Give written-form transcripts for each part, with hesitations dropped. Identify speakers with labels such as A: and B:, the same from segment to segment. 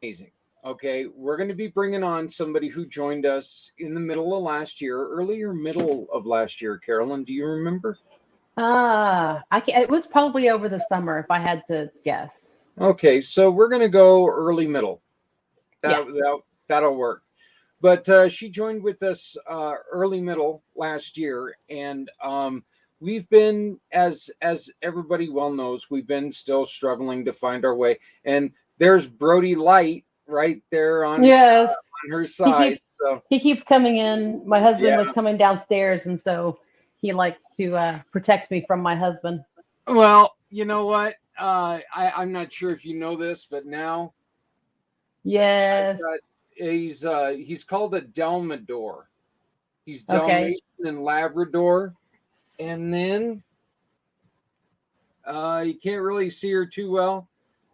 A: Amazing. Okay, we're going to be bringing on somebody who joined us in the middle of last year, earlier middle of last year. Carolyn, do you remember?
B: I can It was probably over the summer if I had to guess.
A: Okay, so we're going to go early middle.
B: Yeah.
A: That'll work. But she joined with us early middle last year, and we've been, as everybody well knows, we've been still struggling to find our way. And there's Brody Light right there
B: Yes.
A: on her
B: He
A: side.
B: keeps
A: So
B: he keeps coming in. My husband
A: yeah.
B: was coming downstairs, and so he likes to protect me from my husband.
A: Well, you know what? I'm not sure if you know this, but now I've
B: Yes.
A: got he's called a Dalmador. He's
B: Okay.
A: Dalmatian and Labrador, and then you can't really see her too well,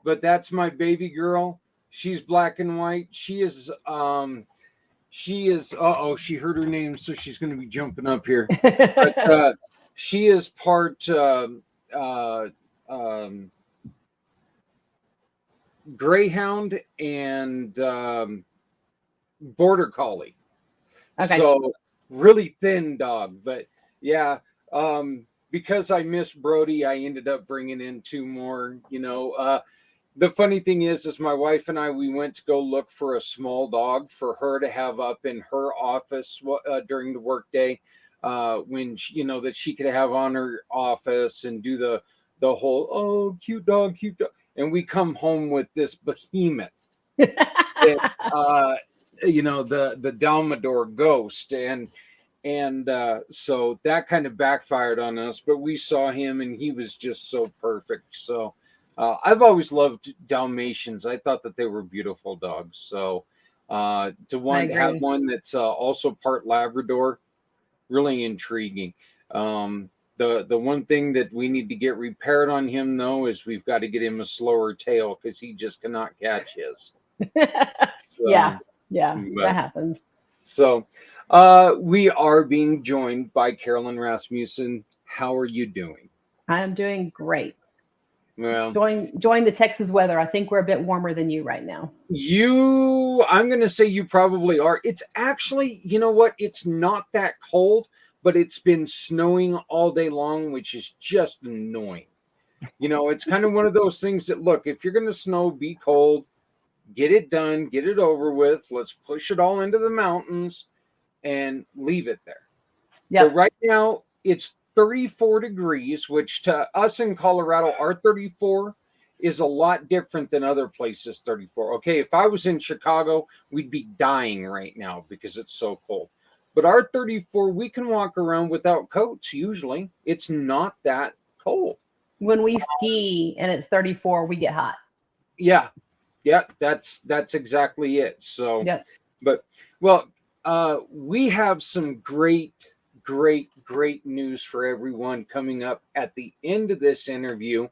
A: but that's my baby girl. She's black and white. She is oh, she heard her name, so she's gonna be jumping up here. But she is part uh, um, greyhound and border collie.
B: Okay.
A: So really thin dog, but yeah, because I missed Brody, I ended up bringing in two more. The funny thing is my wife and I, we went to go look for a small dog for her to have up in her office during the workday, when that she could have on her office and do the whole, oh, cute dog, and we come home with this behemoth that the Dalmador ghost, and so that kind of backfired on us. But we saw him, and he was just so perfect. So I've always loved Dalmatians. I thought that they were beautiful dogs. So to
B: I
A: have
B: agree.
A: one that's also part Labrador, really intriguing. The one thing that we need to get repaired on him though is we've got to get him a slower tail because he just cannot catch his.
B: Yeah.
A: So,
B: Yeah. That
A: but
B: happens.
A: so we are being joined by Carolyn Rasmussen. How are you doing?
B: I am doing great.
A: Well,
B: Enjoying the Texas weather. I think we're a bit warmer than you right now.
A: I'm going to say you probably are. It's actually, you know what? It's not that cold, but it's been snowing all day long, which is just annoying. It's kind of one of those things that, look, if you're going to snow, be cold, get it done, get it over with. Let's push it all into the mountains and leave it there. But
B: Yep.
A: right now it's 34 degrees, which to us in Colorado, our 34 is a lot different than other places 34. Okay, if I was in Chicago, we'd be dying right now because it's so cold. But our 34, we can walk around without coats usually. It's not that cold.
B: When we ski and it's 34, we get hot.
A: Yeah. Yeah, that's exactly it. So,
B: Yep.
A: but well, we have some great news for everyone coming up at the end of this interview.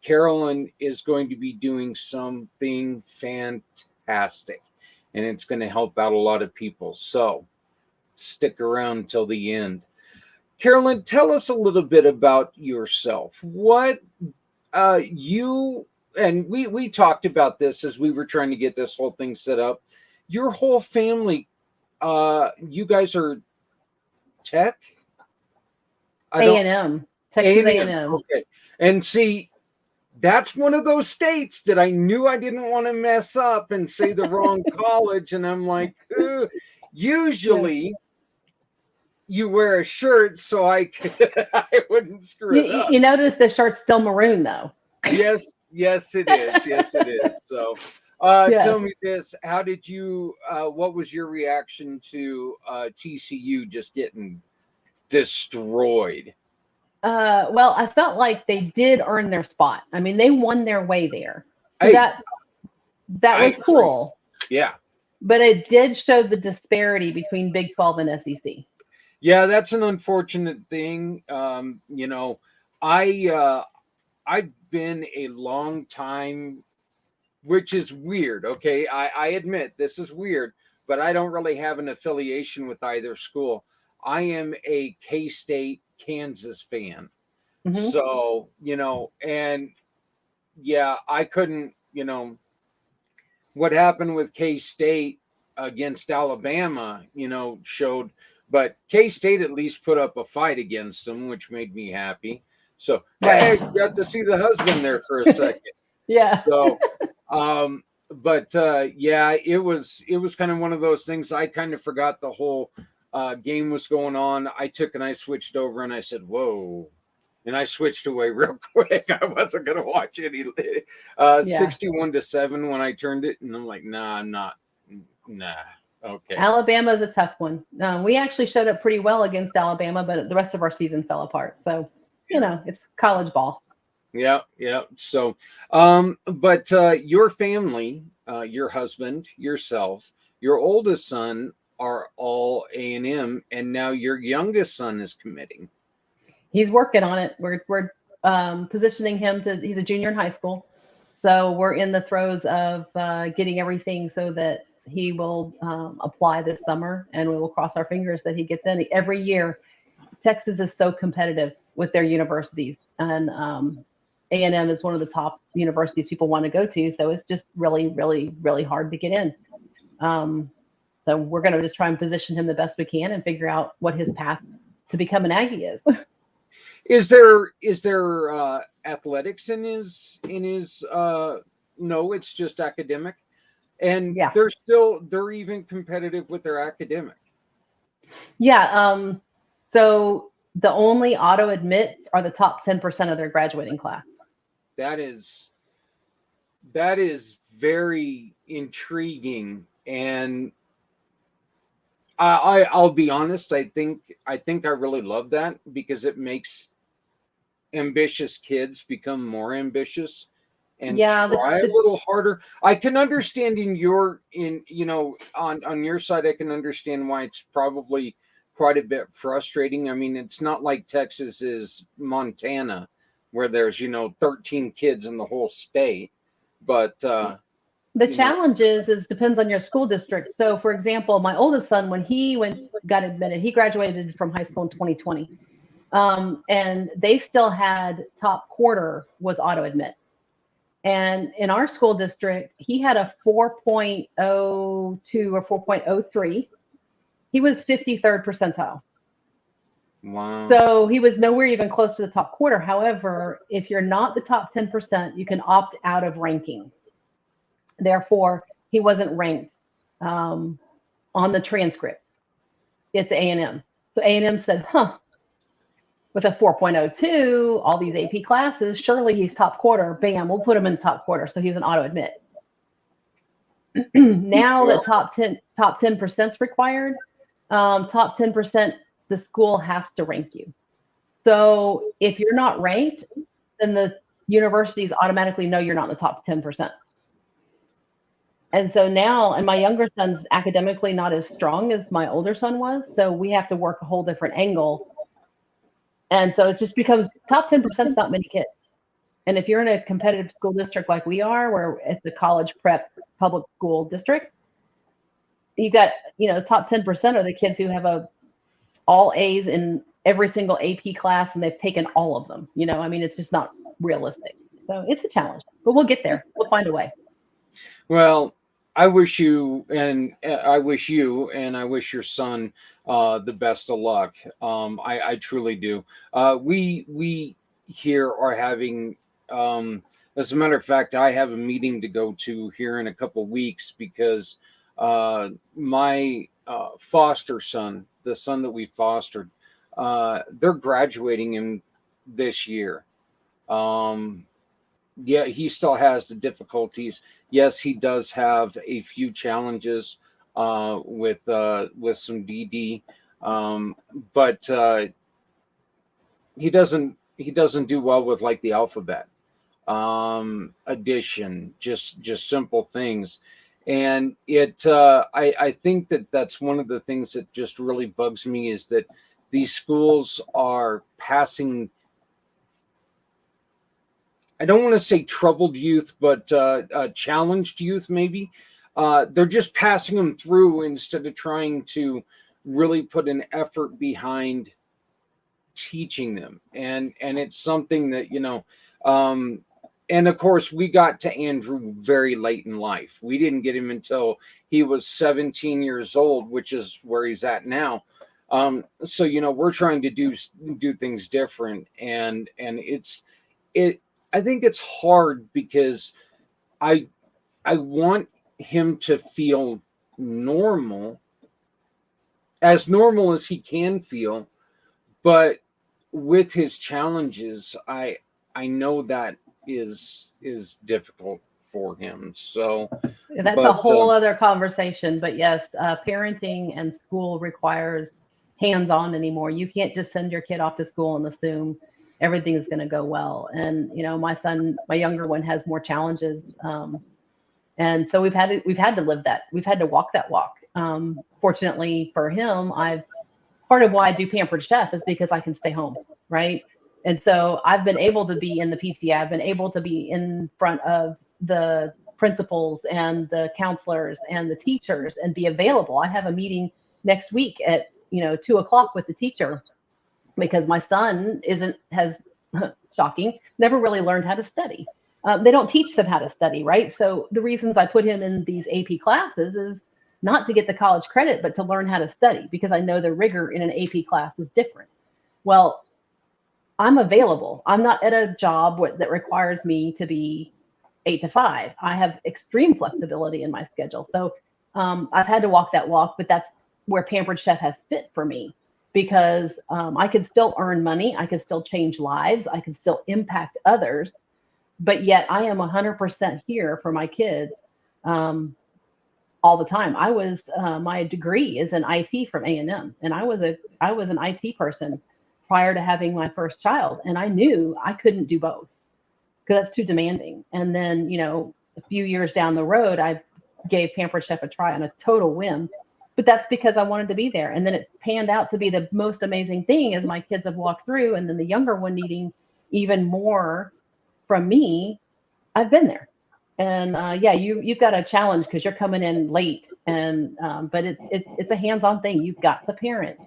A: Carolyn is going to be doing something fantastic, and it's going to help out a lot of people. So, stick around until the end. Carolyn, tell us a little bit about yourself. What you and we talked about this as we were trying to get this whole thing set up. Your whole family, you guys are tech. I don't
B: A&M,
A: A
B: Texas
A: and M.
B: A&M.
A: Okay, and see, that's one of those states that I knew I didn't want to mess up and say the wrong college, and I'm like, "Ugh."
B: Yes.
A: Usually you wear a shirt so I wouldn't screw
B: You,
A: it up.
B: you notice the shirt's still maroon though.
A: Yes, it is. Yes, it is. So, tell
B: Yes.
A: me this: how did you? What was your reaction to TCU just getting destroyed?
B: Well, I felt like they did earn their spot. I mean, they won their way there, so
A: Hey,
B: that
A: I
B: was
A: agree.
B: cool.
A: Yeah,
B: But it did show the disparity between Big 12 and SEC.
A: yeah, that's an unfortunate thing. I I've been a long time, which is weird. Okay, I admit this is weird, but I don't really have an affiliation with either school. I am a K State Kansas fan.
B: Hmm.
A: So, and yeah, I couldn't, what happened with K-State against Alabama, showed, but K-State at least put up a fight against them, which made me happy. So,
B: Right.
A: hey, got to see the husband there for a second.
B: Yeah.
A: So, but yeah, it was kind of one of those things. I kind of forgot the whole game was going on. I switched over and I said, "Whoa." And I switched away real quick. I wasn't going to watch any
B: Yeah.
A: 61-7 when I turned it. And I'm like, nah, I'm not. Nah. Okay.
B: Alabama is a tough one. We actually showed up pretty well against Alabama, but the rest of our season fell apart. So, it's college ball.
A: Yeah. Yeah. So, but your family, your husband, yourself, your oldest son are all A&M, and now your youngest son is committing.
B: He's working on it. We're positioning him to. He's a junior in high school, so we're in the throes of getting everything so that he will apply this summer, and we will cross our fingers that he gets in. Every year, Texas is so competitive with their universities, and A&M is one of the top universities people want to go to. So it's just really, really, really hard to get in. Um, so we're going to just try and position him the best we can and figure out what his path to become an Aggie is.
A: Is there athletics in his no, it's just academic, and
B: Yeah.
A: they're even competitive with their academic.
B: Yeah. So the only auto admits are the top 10% of their graduating class.
A: That is very intriguing, and I'll be honest, I think I really love that because it makes ambitious kids become more ambitious and
B: Yeah.
A: try a little harder. I can understand on your side, I can understand why it's probably quite a bit frustrating. I mean, it's not like Texas is Montana where there's 13 kids in the whole state, but
B: The
A: you know
B: challenge is depends on your school district. So, for example, my oldest son, when he got admitted, he graduated from high school in 2020, and they still had top quarter was auto admit. And in our school district, he had a 4.02 or 4.03. He was 53rd percentile.
A: wow.
B: So he was nowhere even close to the top quarter. However, if you're not the top 10%, you can opt out of ranking. Therefore, he wasn't ranked um, on the transcript at the A&M. So A&M said, huh, with a 4.02, all these AP classes, surely he's top quarter. Bam, we'll put him in the top quarter. So he was an auto admit. Now
A: Well,
B: that top 10% is required, top 10%, the school has to rank you. So if you're not ranked, then the universities automatically know you're not in the top 10%. And so now, and my younger son's academically not as strong as my older son was. So we have to work a whole different angle. And so it just becomes top 10% is not many kids. And if you're in a competitive school district like we are, where it's a college prep public school district, you got, the top 10% are the kids who have all A's in every single AP class and they've taken all of them. I mean, it's just not realistic. So it's a challenge, but we'll get there. We'll find a way.
A: well, I wish you and I wish your son the best of luck. I truly do. We here are having, as a matter of fact, I have a meeting to go to here in a couple weeks because my foster son, the son that we fostered, they're graduating him this year. Um, yeah, he still has the difficulties. Yes, he does have a few challenges with some DD, but he doesn't do well with like the alphabet, addition, just simple things. And I think that's one of the things that just really bugs me is that these schools are passing, I don't want to say troubled youth, but challenged youth, maybe. They're just passing them through instead of trying to really put an effort behind teaching them. And it's something that, um, and of course, we got to Andrew very late in life. We didn't get him until he was 17 years old, which is where he's at now. So we're trying to do things different, and it. I think it's hard because I I want him to feel normal, as normal as he can feel, but with his challenges, I know that is difficult for him. So,
B: That's a
A: but
B: whole other conversation. But yes, parenting and school requires hands-on anymore. You can't just send your kid off to school and assume everything is going to go well. And my son, my younger one, has more challenges, and so we've had to live that. We've had to walk that walk. Fortunately for him, I've part of why I do Pampered Chef is because I can stay home, right? And so I've been able to be in the PTA. I've been able to be in front of the principals and the counselors and the teachers and be available. I have a meeting next week at 2 o'clock with the teacher because my son isn't has shocking never really learned how to study. They don't teach them how to study, right? So the reasons I put him in these AP classes is not to get the college credit, but to learn how to study because I know the rigor in an AP class is different. Well, I'm available. I'm not at a job that requires me to be 8 to 5. I have extreme flexibility in my schedule. So I've had to walk that walk, but that's where Pampered Chef has fit for me because I can still earn money. I can still change lives. I can still impact others, but yet I am 100% here for my kids. All the time. I was my degree is in IT from A&M, and I was an IT person prior to having my first child, and I knew I couldn't do both because that's too demanding. And then a few years down the road, I gave Pampered Chef a try on a total whim, but that's because I wanted to be there. And then it panned out to be the most amazing thing as my kids have walked through, and then the younger one needing even more from me. I've been there. And yeah, you've got a challenge because you're coming in late, and but it's a hands-on thing. You've got to parent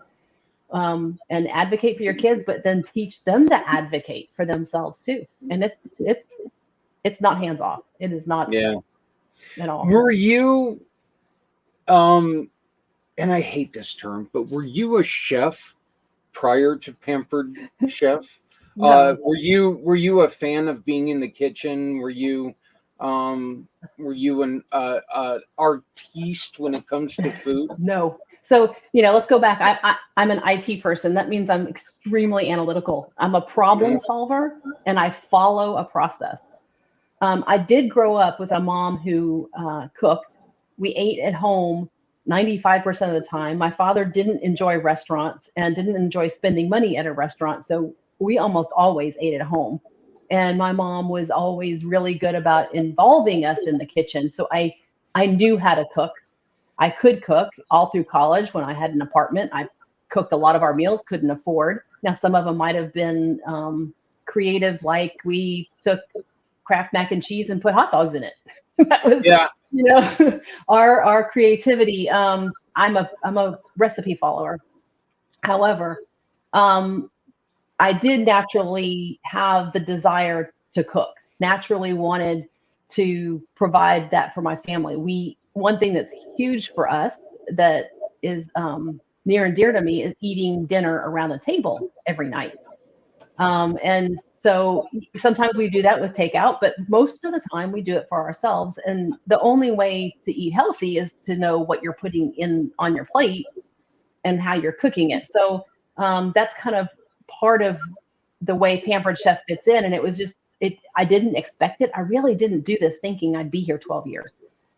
B: and advocate for your kids, but then teach them to advocate for themselves too. And it's not hands off. It is not
A: yeah.
B: at all.
A: Were you um and I hate this term, but were you a chef prior to Pampered Chef?
B: No,
A: Were you a fan of being in the kitchen? Were you an artiste when it comes to food?
B: no. So let's go back. I'm an IT person. That means I'm extremely analytical. I'm a problem solver, and I follow a process. I did grow up with a mom who cooked. We ate at home 95% of the time. My father didn't enjoy restaurants and didn't enjoy spending money at a restaurant. So we almost always ate at home. And my mom was always really good about involving us in the kitchen. So I knew how to cook. I could cook all through college when I had an apartment. I cooked a lot of our meals, couldn't afford. Now, some of them might have been creative, like we took Kraft mac and cheese and put hot dogs in it. That was,
A: Yeah.
B: our creativity. I'm a recipe follower. However, um, I did naturally have the desire to cook. Naturally wanted to provide that for my family. One thing that's huge for us that is near and dear to me is eating dinner around the table every night. And so sometimes we do that with takeout, but most of the time we do it for ourselves. And the only way to eat healthy is to know what you're putting in on your plate and how you're cooking it. So that's kind of part of the way Pampered Chef fits in. And it was just it. I didn't expect it. I really didn't do this thinking I'd be here 12 years.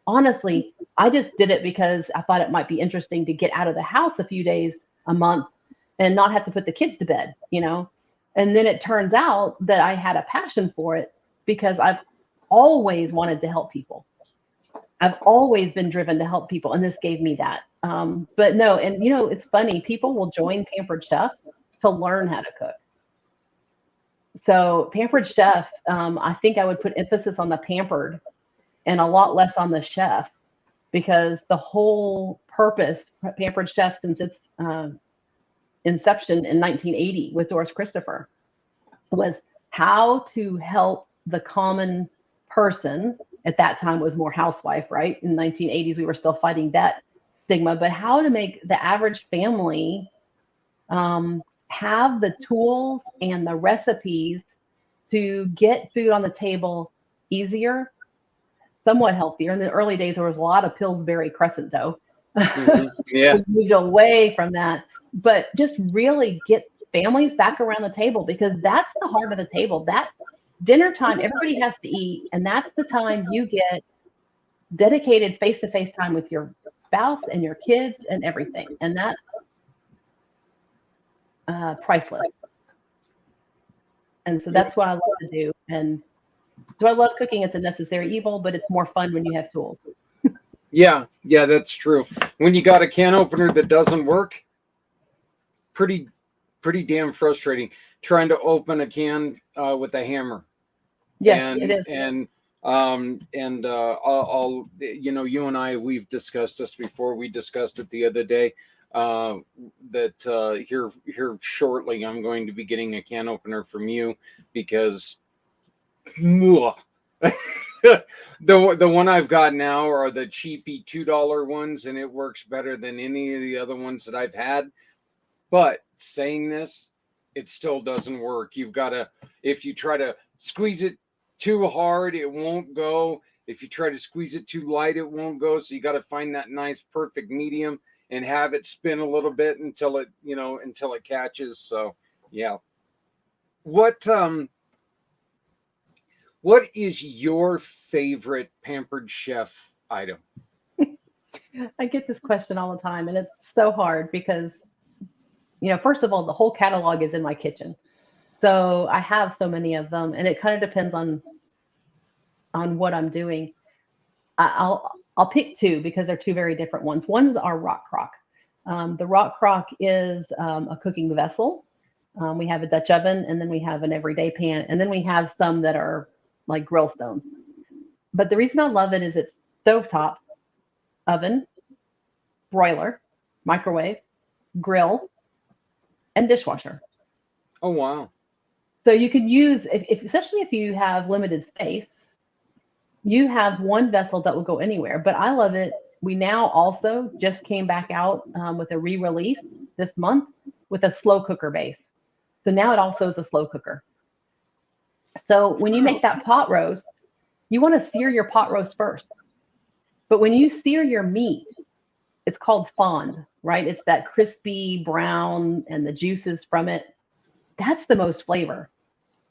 B: Honestly, I just did it because I thought it might be interesting to get out of the house a few days a month and not have to put the kids to bed. And then it turns out that I had a passion for it because I've always wanted to help people. I've always been driven to help people, and this gave me that. But no, and it's funny. People will join Pampered Chef to learn how to cook. So Pampered Chef, I think I would put emphasis on the pampered and a lot less on the chef because the whole purpose, Pampered Chef, since its inception in 1980 with Doris Christopher, was how to help the common person at that time was more housewife, right? In the 1980s, we were still fighting that stigma, but how to make the average family have the tools and the recipes to get food on the table easier, somewhat healthier. In the early days, there was a lot of Pillsbury crescent dough.
A: Mhm. Yeah.
B: We moved away from that, but just really get families back around the table, because that's the heart of the table. That dinner time, everybody has to eat, and that's the time you get dedicated face-to-face time with your spouse and your kids and everything, and that's priceless. And so that's what I love to do. And do I love cooking? It's a necessary evil, but it's more fun when you have tools.
A: Yeah, yeah, that's true. When you got a can opener that doesn't work, pretty damn frustrating trying to open a can with a hammer.
B: Yes, it is.
A: I'll you and I, we've discussed this before. We discussed it the other day, that here shortly I'm going to be getting a can opener from you, because the one I've got now are the cheapy $2 ones, and it works better than any of the other ones that I've had. But saying this, it still doesn't work. You've got to, if you try to squeeze it too hard, it won't go. If you try to squeeze it too light, it won't go. So you got to find that nice perfect medium and have it spin a little bit until it catches. So yeah. What is your favorite Pampered Chef item?
B: I get this question all the time, and it's so hard because, first of all, the whole catalog is in my kitchen. So I have so many of them, and it kind of depends on what I'm doing. I'll pick two because they're two very different ones. One's our rock crock. The rock crock is a cooking vessel. We have a Dutch oven, and then we have an everyday pan, and then we have some that are like grill stones. But the reason I love it is it's stovetop, oven, broiler, microwave, grill, and dishwasher.
A: Oh wow.
B: So you could use, especially if you have limited space, you have one vessel that will go anywhere. But I love it. We now also just came back out with a re-release this month with a slow cooker base. So now it also is a slow cooker. So when you make that pot roast, you want to sear your pot roast first. But when you sear your meat, it's called fond, right? It's that crispy brown and the juices from it. That's the most flavor.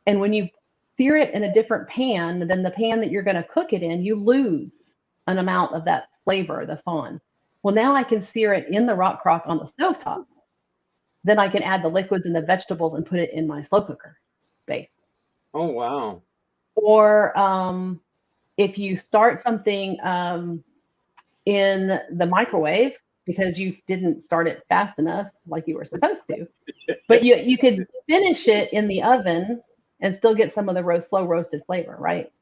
B: And when you sear it in a different pan than the pan that you're going to cook it in, you lose an amount of that flavor, the fond. Well, now I can sear it in the rock crock on the stovetop. Then I can add the liquids and the vegetables and put it in my slow cooker base.
A: Oh wow.
B: Or if you start something in the microwave because you didn't start it fast enough like you were supposed to, but you could finish it in the oven and still get some of the slow roasted flavor, right?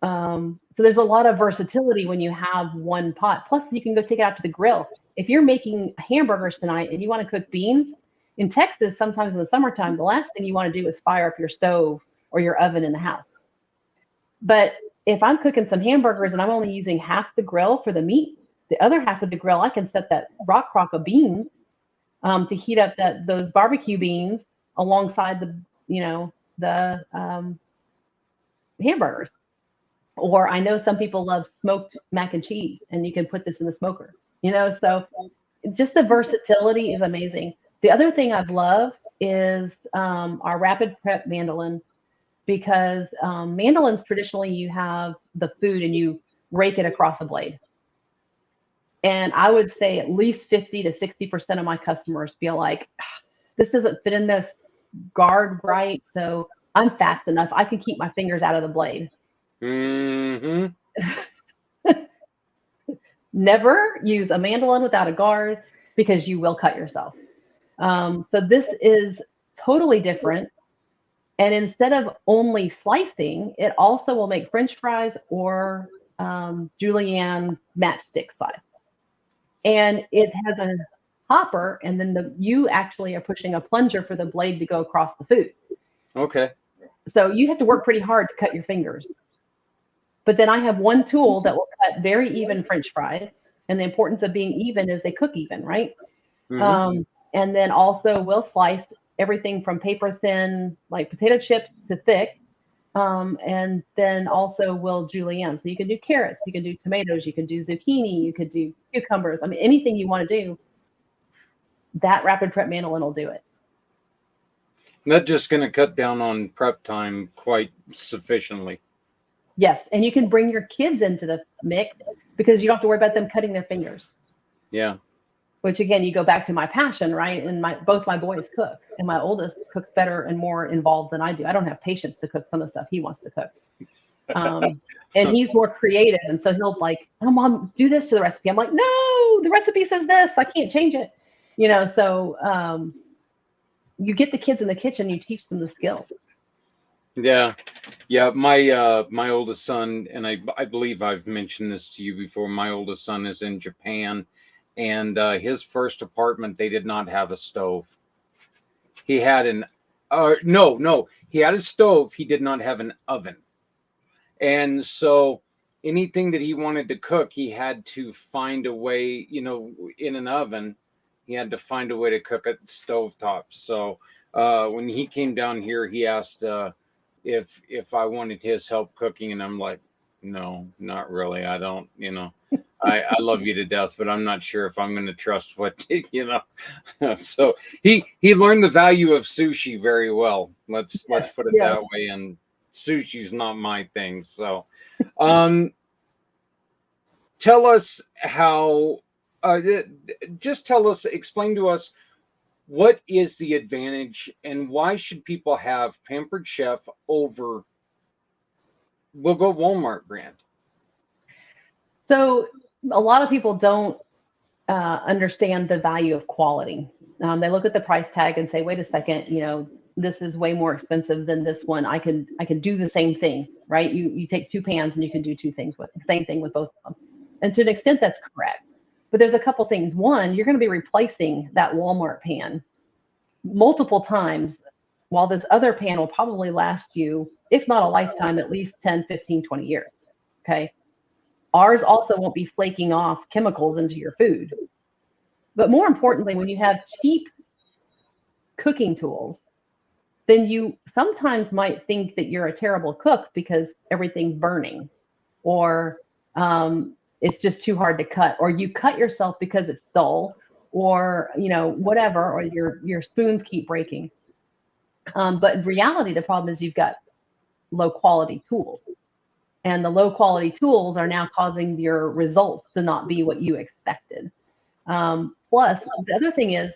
B: So there's a lot of versatility when you have one pot. Plus, you can go take it out to the grill. If you're making hamburgers tonight and you want to cook beans, in Texas, sometimes in the summertime, the last thing you want to do is fire up your stove or your oven in the house. But if I'm cooking some hamburgers and I'm only using half the grill for the meat, the other half of the grill, I can set that rock crock of beans to heat up those barbecue beans alongside the hamburgers. Or I know some people love smoked mac and cheese, and you can put this in the smoker. So just the versatility is amazing. The other thing I've loved is our rapid prep mandolin, because mandolins, traditionally you have the food and you rake it across a blade. And I would say at least 50 to 60% of my customers feel like this doesn't fit in this guard right. So I'm fast enough. I can keep my fingers out of the blade.
A: Mm-hmm.
B: Never use a mandolin without a guard, because you will cut yourself. So this is totally different. And instead of only slicing, it also will make French fries or julienne matchstick size. And it has a hopper, and then you actually are pushing a plunger for the blade to go across the food.
A: Okay.
B: So you have to work pretty hard to cut your fingers. But then I have one tool that will cut very even French fries. And the importance of being even is they cook even, right?
A: Mm-hmm.
B: And then also we'll slice everything from paper thin, like potato chips, to thick. And then also we'll julienne. So you can do carrots, you can do tomatoes, you can do zucchini, you could do cucumbers. I mean, anything you want to do, that rapid prep mandolin will do it.
A: That's just going to cut down on prep time quite sufficiently.
B: Yes, and you can bring your kids into the mix because you don't have to worry about them cutting their fingers.
A: Yeah.
B: Which again, you go back to my passion, right? And both my boys cook, and my oldest cooks better and more involved than I do. I don't have patience to cook some of the stuff he wants to cook. And he's more creative, and so he'll like, "Oh, mom, do this to the recipe." I'm like, "No, the recipe says this. I can't change it." So you get the kids in the kitchen, you teach them the skill.
A: Yeah. Yeah. My oldest son, and I believe I've mentioned this to you before, my oldest son is in Japan, and his first apartment, they did not have a stove. He had no, he had a stove. He did not have an oven. And so anything that he wanted to cook, he had to find a way, in an oven, he had to find a way to cook at stovetop. So when he came down here, he asked if I wanted his help cooking, and I'm like, no, not really. I don't, I love you to death, but I'm not sure if I'm going to trust what, So he learned the value of sushi very well. Let's put it that way. And sushi's not my thing. So tell us how, explain to us, what is the advantage and why should people have Pampered Chef over, we'll go Walmart brand?
B: So a lot of people don't understand the value of quality. They look at the price tag and say, "Wait a second, this is way more expensive than this one. I can do the same thing, right? You take two pans and you can do two things with the same thing with both of them." And to an extent, that's correct. But there's a couple things. One, you're going to be replacing that Walmart pan multiple times, while this other pan will probably last you, if not a lifetime, at least 10, 15, 20 years. Okay. Ours also won't be flaking off chemicals into your food. But more importantly, when you have cheap cooking tools, then you sometimes might think that you're a terrible cook because everything's burning, or it's just too hard to cut, or you cut yourself because it's dull, or whatever, or your spoons keep breaking. But in reality, the problem is you've got low quality tools. And the low quality tools are now causing your results to not be what you expected. Plus, the other thing is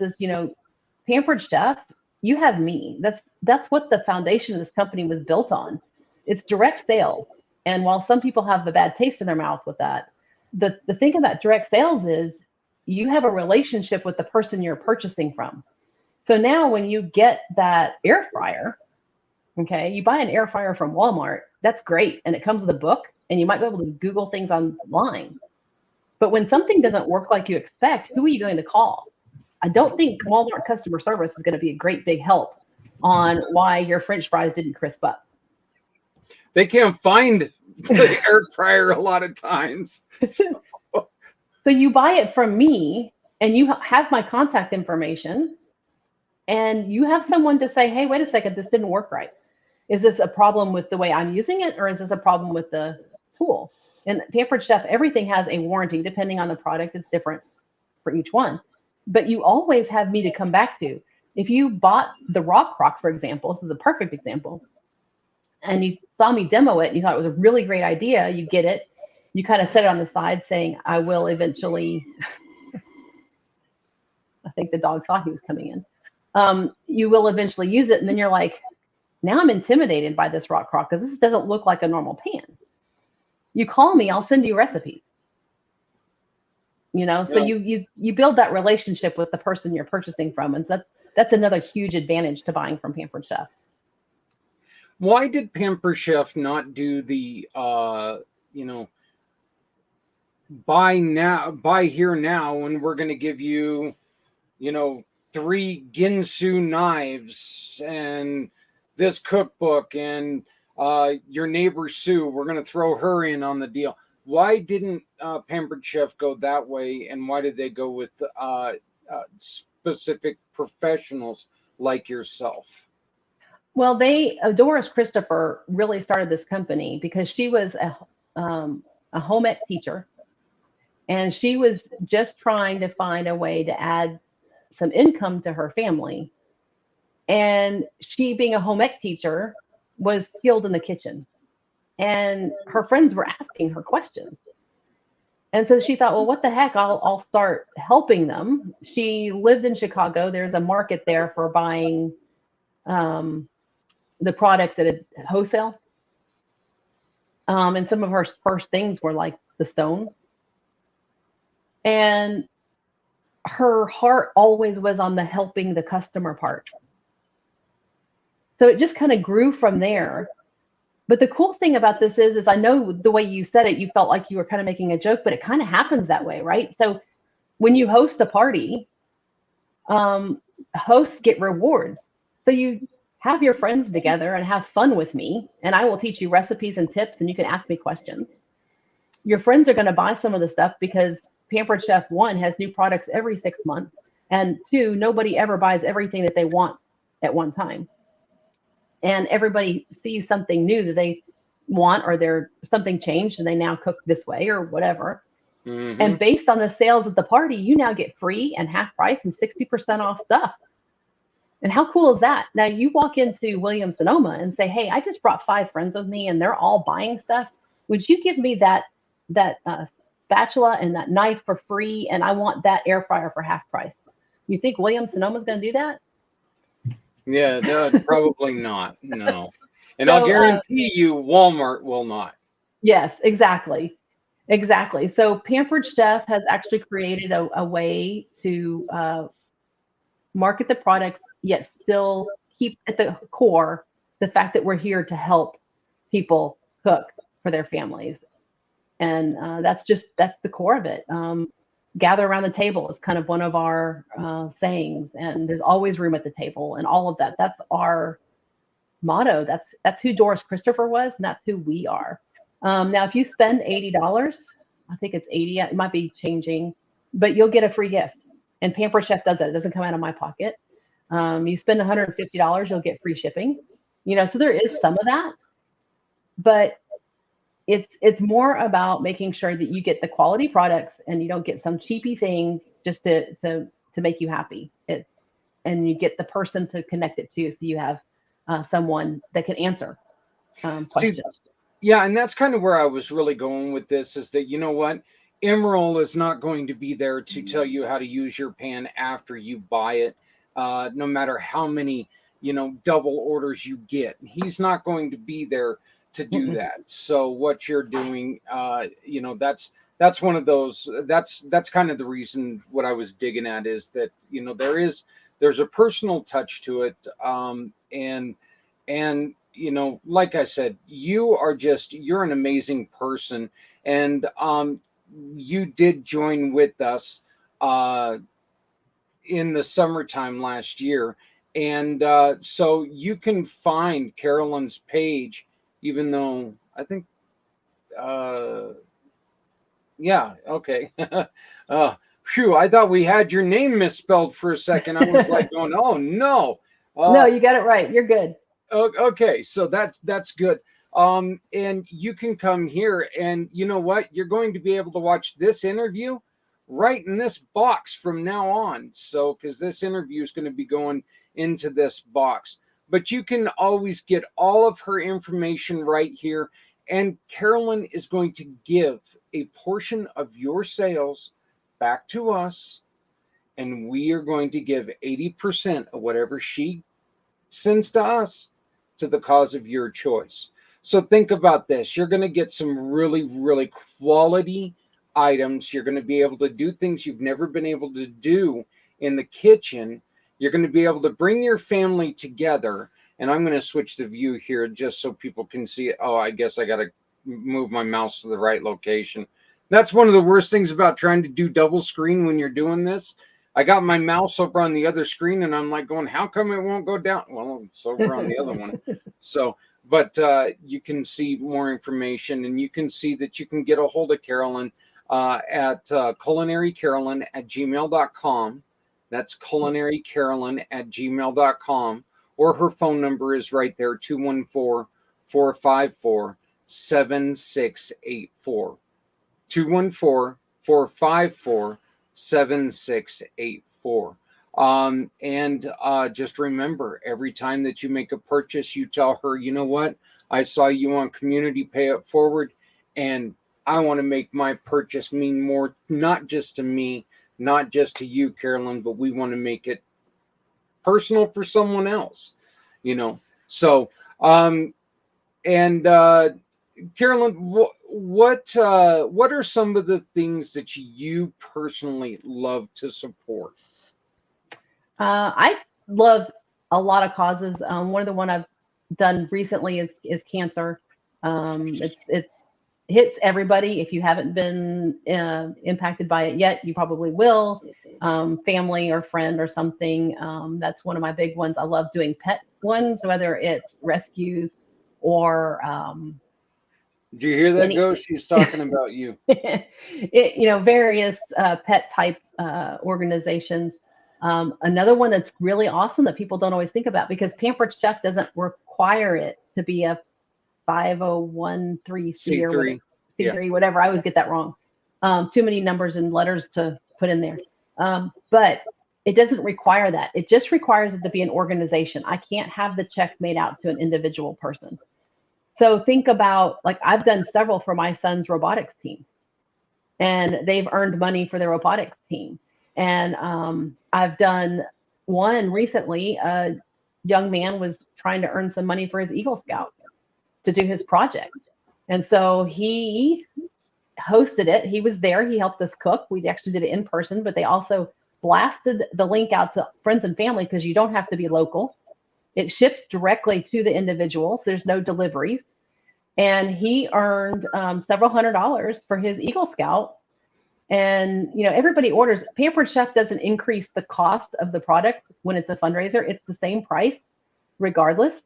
B: Pampered Chef, you have me. That's what the foundation of this company was built on. It's direct sales. And while some people have a bad taste in their mouth with that, the thing about direct sales is you have a relationship with the person you're purchasing from. So now when you get that air fryer, okay, you buy an air fryer from Walmart, that's great. And it comes with a book, and you might be able to Google things online. But when something doesn't work like you expect, who are you going to call? I don't think Walmart customer service is going to be a great big help on why your French fries didn't crisp up.
A: They can't find the air fryer a lot of times.
B: So you buy it from me, and you have my contact information, and you have someone to say, "Hey, wait a second, this didn't work right. Is this a problem with the way I'm using it, or is this a problem with the tool?" And Pampered Chef, everything has a warranty. Depending on the product, it's different for each one. But you always have me to come back to. If you bought the Rock Crock, for example, this is a perfect example, and you saw me demo it and you thought it was a really great idea, you get it, you kind of set it on the side saying, "I will eventually," I think the dog thought he was coming in. "You will eventually use it." And then you're like, now I'm intimidated by this Rock Crock because this doesn't look like a normal pan. You call me, I'll send you recipes. So you build that relationship with the person you're purchasing from, and so that's another huge advantage to buying from Pampered Chef.
A: Why did Pampered Chef not do the buy here now, and we're going to give you 3 Ginsu knives and this cookbook, and your neighbor Sue, we're going to throw her in on the deal. Why didn't Pampered Chef go that way, and why did they go with specific professionals like yourself?
B: Well, Doris Christopher really started this company because she was a home ec teacher, and she was just trying to find a way to add some income to her family. And she, being a home ec teacher, was skilled in the kitchen, and her friends were asking her questions. And so she thought, well, what the heck? I'll start helping them. She lived in Chicago. There's a market there for buying the products at a wholesale. And some of her first things were like the stones. And her heart always was on the helping the customer part. So it just kind of grew from there. But the cool thing about this is I know the way you said it, you felt like you were kind of making a joke, but it kind of happens that way, right? So when you host a party, hosts get rewards. So you have your friends together and have fun with me, and I will teach you recipes and tips, and you can ask me questions. Your friends are going to buy some of the stuff because Pampered Chef, one, has new products every 6 months, and two, nobody ever buys everything that they want at one time. And everybody sees something new that they want, or there's something changed and they now cook this way or whatever. Mm-hmm. And based on the sales at the party, you now get free and half price and 60% off stuff. And how cool is that? Now you walk into Williams-Sonoma and say, hey, I just brought 5 friends with me and they're all buying stuff. Would you give me that spatula and that knife for free? And I want that air fryer for half price. You think Williams-Sonoma is going to do that?
A: Yeah, no, probably not. No. And so, I'll guarantee you Walmart will not.
B: Yes, exactly. Exactly. So Pampered Chef has actually created a way to market the products, yet still keep at the core the fact that we're here to help people cook for their families. And that's the core of it. Gather around the table is kind of one of our sayings, and there's always room at the table, and all of that. That's our motto. That's who Doris Christopher was, and that's who we are. Now, if you spend $80, I think it's 80. It might be changing, but you'll get a free gift. And Pampered Chef does that. It doesn't come out of my pocket. You spend $150, you'll get free shipping. So there is some of that, but it's more about making sure that you get the quality products and you don't get some cheapy thing just to make you happy. And you get the person to connect it to, so you have someone that can answer questions.
A: Yeah, and that's kind of where I was really going with this, is that, you know what? Emerald is not going to be there to tell you how to use your pan after you buy it, no matter how many, double orders you get. He's not going to be there to do that. So what you're doing, that's one of those, that's kind of the reason what I was digging at, is that, there's a personal touch to it. And like I said, you're an amazing person. And you did join with us in the summertime last year. And so you can find Carolyn's page, even though I think, yeah, okay. Phew, I thought we had your name misspelled for a second. I was like going, oh, no.
B: No, you got it right. You're good.
A: Okay, so that's good. And you can come here, and you know what? You're going to be able to watch this interview right in this box from now on. So, because this interview is going to be going into this box. But you can always get all of her information right here. And Carolyn is going to give a portion of your sales back to us. And we are going to give 80% of whatever she sends to us to the cause of your choice. So think about this. You're going to get some really, really quality items. You're going to be able to do things you've never been able to do in the kitchen. You're going to be able to bring your family together. And I'm going to switch the view here just so people can see it. Oh, I guess I got to move my mouse to the right location. That's one of the worst things about trying to do double screen when you're doing this. I got my mouse over on the other screen, and I'm like going, how come it won't go down? Well, it's over on the other one. So, but you can see more information, and you can see that you can get a hold of Carolyn at culinarycarolyn@gmail.com. That's culinarycarolyn@gmail.com. Or her phone number is right there, 214-454-7684. 214-454-7684. And just remember, every time that you make a purchase, you tell her, you know what? I saw you on Community Pay It Forward, and I want to make my purchase mean more, not just to me, not just to you, Carolyn, but we want to make it personal for someone else, you know? So, and Carolyn, what are some of the things that you personally love to support?
B: I love a lot of causes. One of the one I've done recently is cancer. It hits everybody. If you haven't been impacted by it yet, you probably will. Family or friend or something. That's one of my big ones. I love doing pet ones, whether it's rescues or
A: Did you hear that, Ghost? She's talking about you.
B: various pet type organizations. Another one that's really awesome that people don't always think about, because Pampered Chef doesn't require it to be a 501c or whatever, C3, whatever. I always get that wrong. Too many numbers and letters to put in there. But it doesn't require that. It just requires it to be an organization. I can't have the check made out to an individual person. So think about, like, I've done several for my son's robotics team, and they've earned money for their robotics team. And I've done one recently. A young man was trying to earn some money for his Eagle Scout to do his project. And so he hosted it. He was there. He helped us cook. We actually did it in person, but they also blasted the link out to friends and family, because you don't have to be local. It ships directly to the individuals. There's no deliveries. And he earned several $100s for his Eagle Scout. And, everybody orders. Pampered Chef doesn't increase the cost of the products when it's a fundraiser. It's the same price regardless.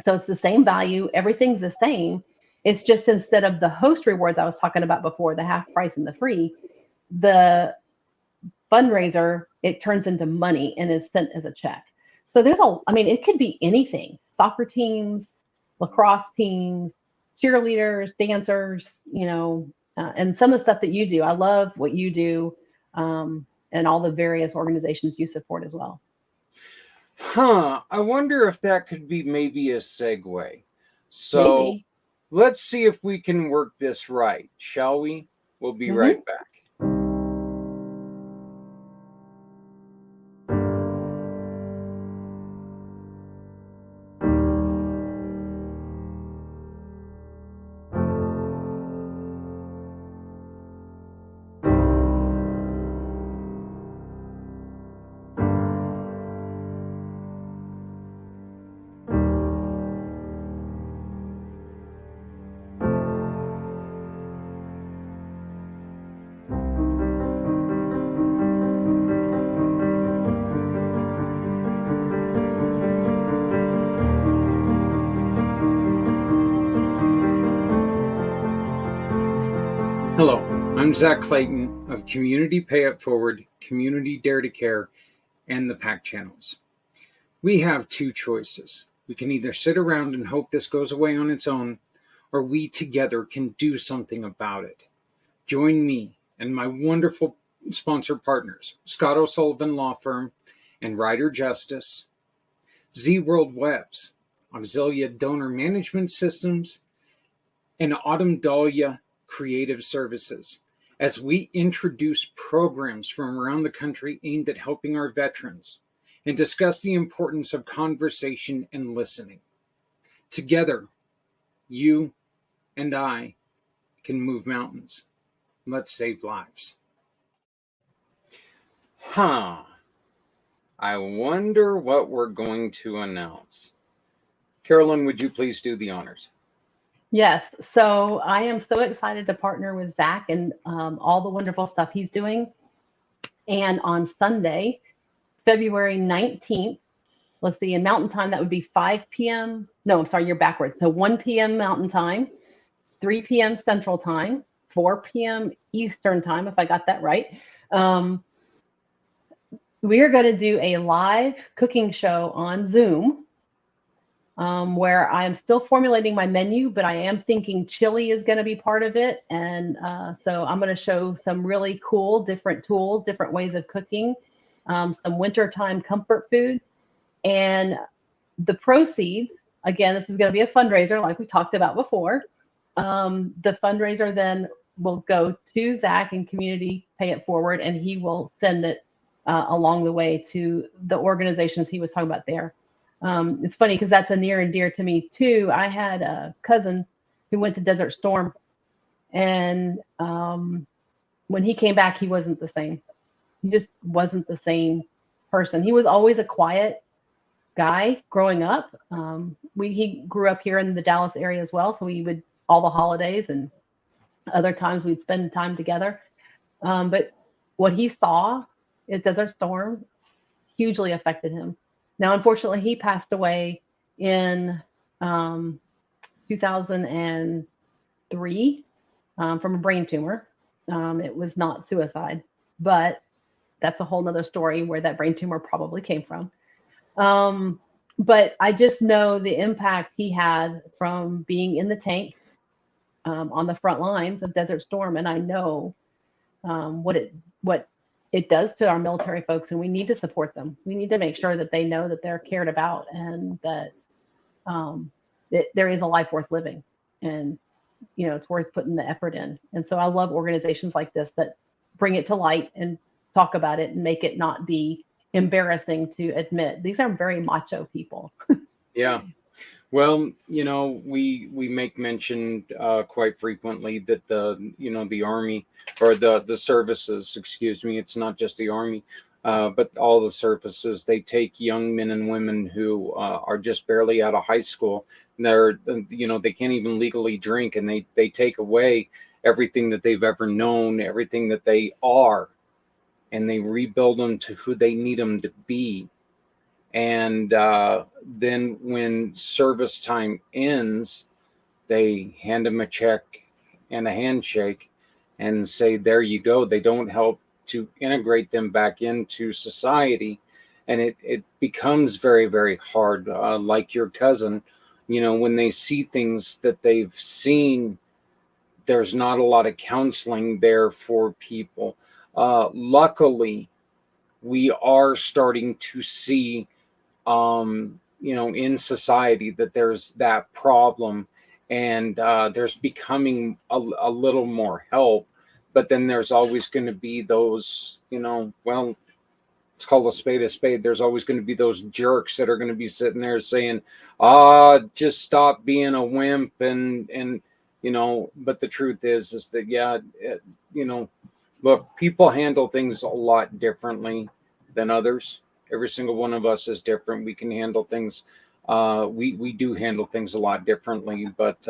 B: So it's the same value. Everything's the same. It's just, instead of the host rewards I was talking about before, the half price and the free, the fundraiser, it turns into money and is sent as a check. So it could be anything: soccer teams, lacrosse teams, cheerleaders, dancers, and some of the stuff that you do. I love what you do, and all the various organizations you support as well.
A: I wonder if that could be maybe a segue. So
B: Maybe.
A: Let's see if we can work this right, shall we? We'll be right back. Hello, I'm Zach Clayton of Community Pay It Forward, Community Dare to Care, and the PAC channels. We have two choices. We can either sit around and hope this goes away on its own, or we together can do something about it. Join me and my wonderful sponsor partners, Scott O'Sullivan Law Firm and Rider Justice, Z World Webs, Auxilia Donor Management Systems, and Autumn Dahlia Creative Services, as we introduce programs from around the country aimed at helping our veterans and discuss the importance of conversation and listening. Together, you and I can move mountains. Let's save lives. I wonder what we're going to announce. Carolyn, would you please do the honors?
B: Yes. So I am so excited to partner with Zach and all the wonderful stuff he's doing. And on Sunday, February 19th, let's see, in Mountain Time, that would be 5 p.m. No, I'm sorry, you're backwards. So 1 p.m. Mountain Time, 3 p.m. Central Time, 4 p.m. Eastern Time, if I got that right. We are going to do a live cooking show on Zoom, where I am still formulating my menu, but I am thinking chili is going to be part of it. And so I'm going to show some really cool different tools, different ways of cooking, some wintertime comfort food. And the proceeds, again, this is going to be a fundraiser like we talked about before. The fundraiser then will go to Zach and community pay it forward, and he will send it along the way to the organizations he was talking about there. It's funny because that's a near and dear to me too. I had a cousin who went to Desert Storm, and when he came back, he wasn't the same. He just wasn't the same person. He was always a quiet guy growing up. He grew up here in the Dallas area as well, so we would all the holidays and other times we'd spend time together. But what he saw at Desert Storm hugely affected him. Now, unfortunately, he passed away in 2003 from a brain tumor. It was not suicide, but that's a whole nother story where that brain tumor probably came from. But I just know the impact he had from being in the tank on the front lines of Desert Storm, and I know what it does to our military folks, and we need to support them. We need to make sure that they know that they're cared about and that there is a life worth living, and it's worth putting the effort in. And so I love organizations like this that bring it to light and talk about it and make it not be embarrassing to admit. These are very macho people.
A: Yeah. Well, we make mention quite frequently that the Army or the services, excuse me, it's not just the Army, but all the services, they take young men and women who are just barely out of high school. And they can't even legally drink, and they take away everything that they've ever known, everything that they are, and they rebuild them to who they need them to be. And then when service time ends, they hand them a check and a handshake and say, there you go. They don't help to integrate them back into society. And it becomes very, very hard, like your cousin, when they see things that they've seen, there's not a lot of counseling there for people. Luckily, we are starting to see in society that there's that problem, and there's becoming a little more help. But then there's always going to be those, well, it's called a spade a spade. There's always going to be those jerks that are going to be sitting there saying, just stop being a wimp. And but the truth is that, yeah, look, people handle things a lot differently than others. Every single one of us is different. We can handle things. We do handle things a lot differently. But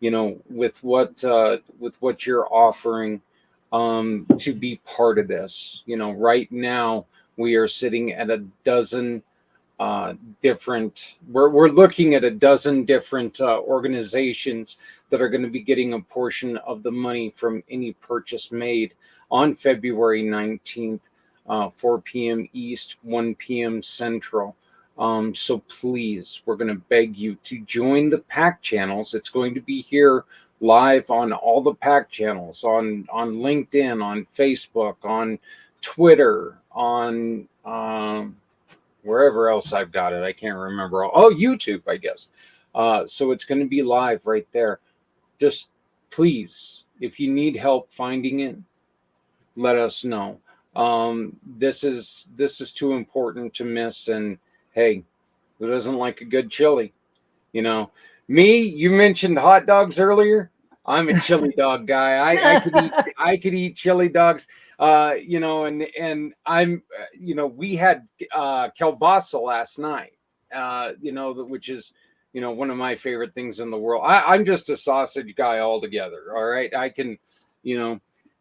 A: with what you're offering to be part of this, right now we are sitting at a dozen different. We're looking at a dozen different organizations that are going to be getting a portion of the money from any purchase made on February 19th. 4 p.m. East, 1 p.m. Central. So please, we're going to beg you to join the PAC channels. It's going to be here live on all the PAC channels, on LinkedIn, on Facebook, on Twitter, on wherever else I've got it. I can't remember. Oh, YouTube, I guess. So it's going to be live right there. Just please, if you need help finding it, let us know. This is too important to miss. And hey, who doesn't like a good chili? You mentioned hot dogs earlier. I'm a chili dog guy. I could eat chili dogs. And I'm, we had kielbasa last night. Which is, one of my favorite things in the world. I'm just a sausage guy altogether. All right, I can,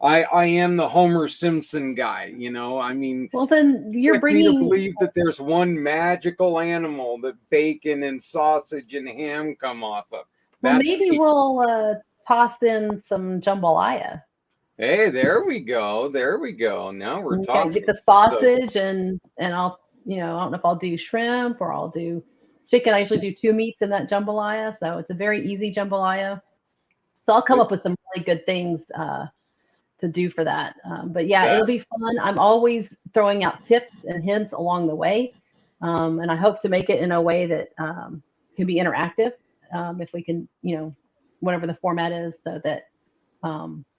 A: I am the Homer Simpson guy, you know. I mean,
B: Well, then you're
A: get me to
B: bringing.
A: believe that there's one magical animal that bacon and sausage and ham come off of.
B: Well,
A: That's
B: maybe
A: me.
B: we'll toss in some jambalaya.
A: Hey, there we go. There we go. Now we're
B: Okay, get
A: talking.
B: the
A: So
B: sausage and I'll, I don't know if I'll do shrimp or I'll do chicken. I usually do two meats in that jambalaya, so it's a very easy jambalaya. So I'll come up with some really good things to do for that. But yeah, it'll
A: that
B: be fun. I'm always throwing out tips and hints along the way, and I hope to make it in a way that can be interactive. If we can, whatever the format is, so that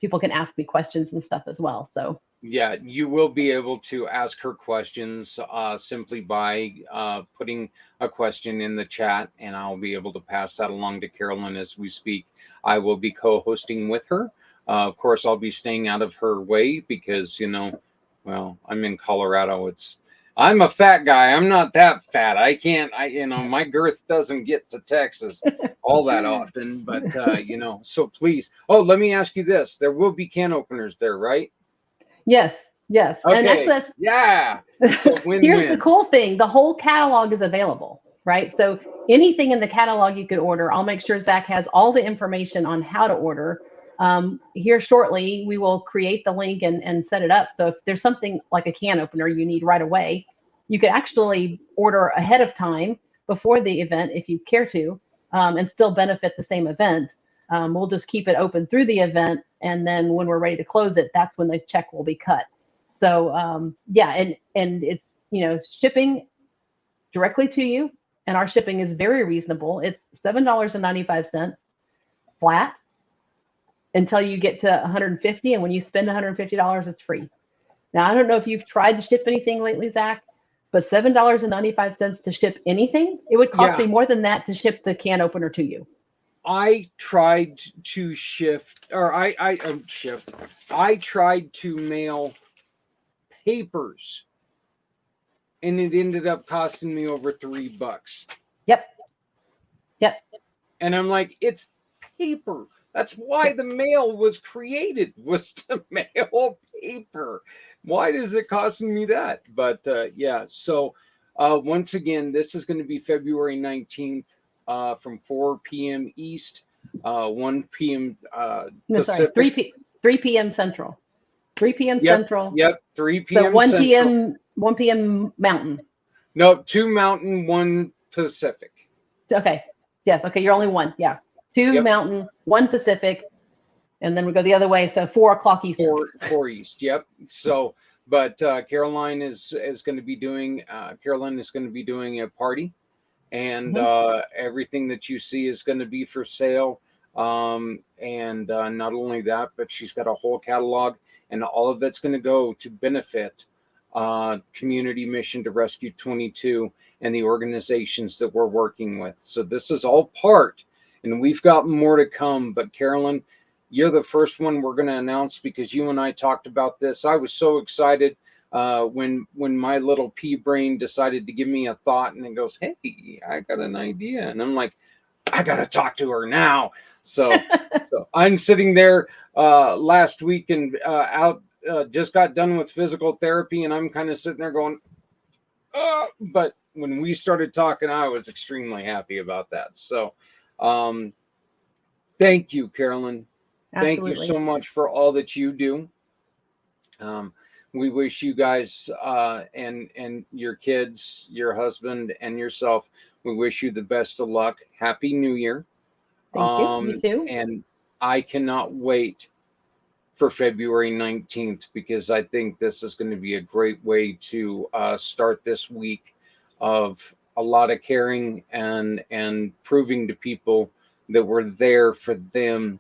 B: people can ask me questions and stuff as well. So
A: yeah, you will be able to ask her questions simply by putting a question in the chat, and I'll be able to pass that along to Carolyn as we speak. I will be co-hosting with her. Of course, I'll be staying out of her way because, well, I'm in Colorado. I'm a fat guy. I'm not that fat. I can't, my girth doesn't get to Texas all that often, but, so please. Oh, let me ask you this. There will be can openers there, right?
B: yes, yes, and
A: Okay.
B: actually that's
A: Yeah. So
B: here's the
A: win-win.
B: cool thing, the whole catalog is available, right? So anything in the catalog you could order. I'll make sure Zach has all the information on how to order. Here shortly, we will create the link and set it up. So if there's something like a can opener you need right away, you could actually order ahead of time before the event if you care to, and still benefit the same event. We'll just keep it open through the event, and then when we're ready to close it, that's when the check will be cut. So yeah, and it's shipping directly to you, and our shipping is very reasonable. It's $7.95 flat until you get to 150, and when you spend $150, it's free. Now I don't know if you've tried to ship anything lately, Zach, but $7.95 to ship anything, it would cost
A: Yeah.
B: me more than that to ship the can opener to you.
A: I tried to shift, or shift. I tried to mail papers, and it ended up costing me over $3.
B: Yep. Yep.
A: And I'm like, it's paper. That's why
B: Yep.
A: the mail was created, was to mail paper. Why is it costing me that? But yeah, so once again, this is going to be February 19th from 4 p.m. East, 1 p.m.
B: No, sorry,
A: Pacific.
B: 3 p.m. Central. 3 p.m.
A: Yep,
B: Central.
A: yep, 3
B: So
A: p.m.
B: 1
A: Central.
B: p.m. 1 p.m. Mountain.
A: No, 2 Mountain, 1 Pacific.
B: Okay. Yes. Okay. You're only one. Yeah. 2
A: Yep.
B: Mountain, 1 Pacific, and then we go the other way. So 4 o'clock Eastern.
A: 4 East. Yep. So, but Carolyn is going to be doing a party, and everything that you see is going to be for sale. And not only that, but she's got a whole catalog, and all of it's going to go to benefit Community Mission to Rescue 22 and the organizations that we're working with. So this is all part, and we've got more to come. But Carolyn, you're the first one we're going to announce because you and I talked about this. I was so excited when my little pea brain decided to give me a thought, and it goes, "Hey, I got an idea," and I'm like, I got to talk to her now. So I'm sitting there last week and just got done with physical therapy, and I'm kind of sitting there going, but when we started talking, I was extremely happy about that. So thank you, Carolyn. Thank you
B: Absolutely.
A: so much for all that you do. We wish you guys and your kids, your husband, and yourself, we wish you the best of luck. Happy New Year.
B: Thank you. You too.
A: And I cannot wait for February 19th because I think this is going to be a great way to start this week of a lot of caring and proving to people that we're there for them,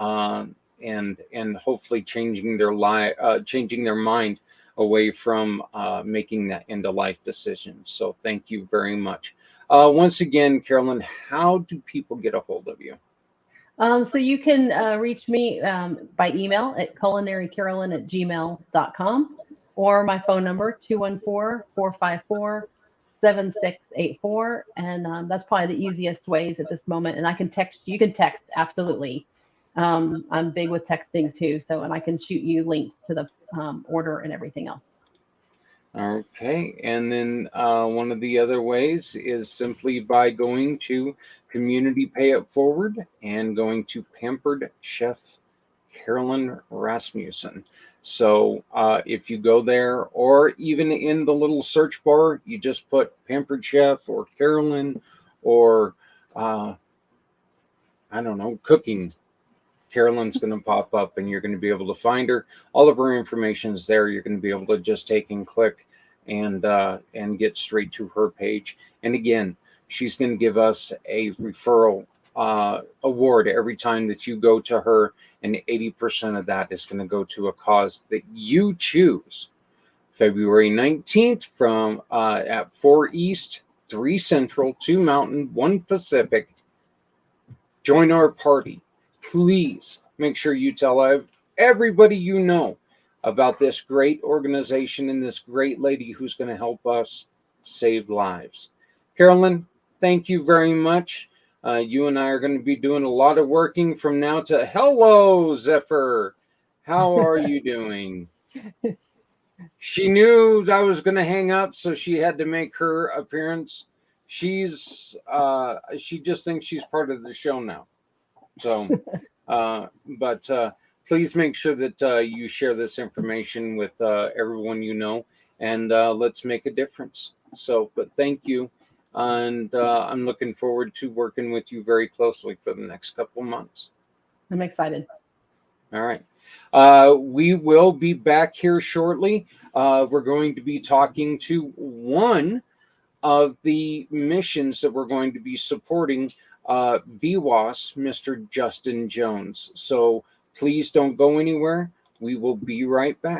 A: and hopefully changing their mind away from making that end of life decision. So thank you very much. Once again, Carolyn, how do people get a hold of you?
B: So you can reach me by email at culinarycarolyn@gmail.com, or my phone number 214-454-7684, and that's probably the easiest ways at this moment. And I can text. You can text absolutely. I'm big with texting too, so and I can shoot you links to the order and everything else.
A: Okay, and then one of the other ways is simply by going to Community Pay It Forward and going to Pampered Chef Carolyn Rasmussen. So if you go there, or even in the little search bar, you just put Pampered Chef or Carolyn or I don't know, cooking. Carolyn's going to pop up and you're going to be able to find her. All of her information is there. You're going to be able to just take and click and get straight to her page. And again, she's going to give us a referral award every time that you go to her, and 80% of that is going to go to a cause that you choose. February 19th from at 4 East, 3 Central, 2 Mountain, 1 Pacific. Join our party. Please make sure you tell everybody you know about this great organization and this great lady who's going to help us save lives. Carolyn, thank you very much. You and I are going to be doing a lot of working from now to hello, Zephyr. How are you doing? She knew I was going to hang up, so she had to make her appearance. She just thinks she's part of the show now. So, but please make sure that you share this information with everyone you know, and let's make a difference. So, but thank you. And I'm looking forward to working with you very closely for the next couple of months.
B: I'm excited.
A: All right. We will be back here shortly. We're going to be talking to one of the missions that we're going to be supporting, VWAS, Mr. Justin Jones. So please don't go anywhere. We will be right back.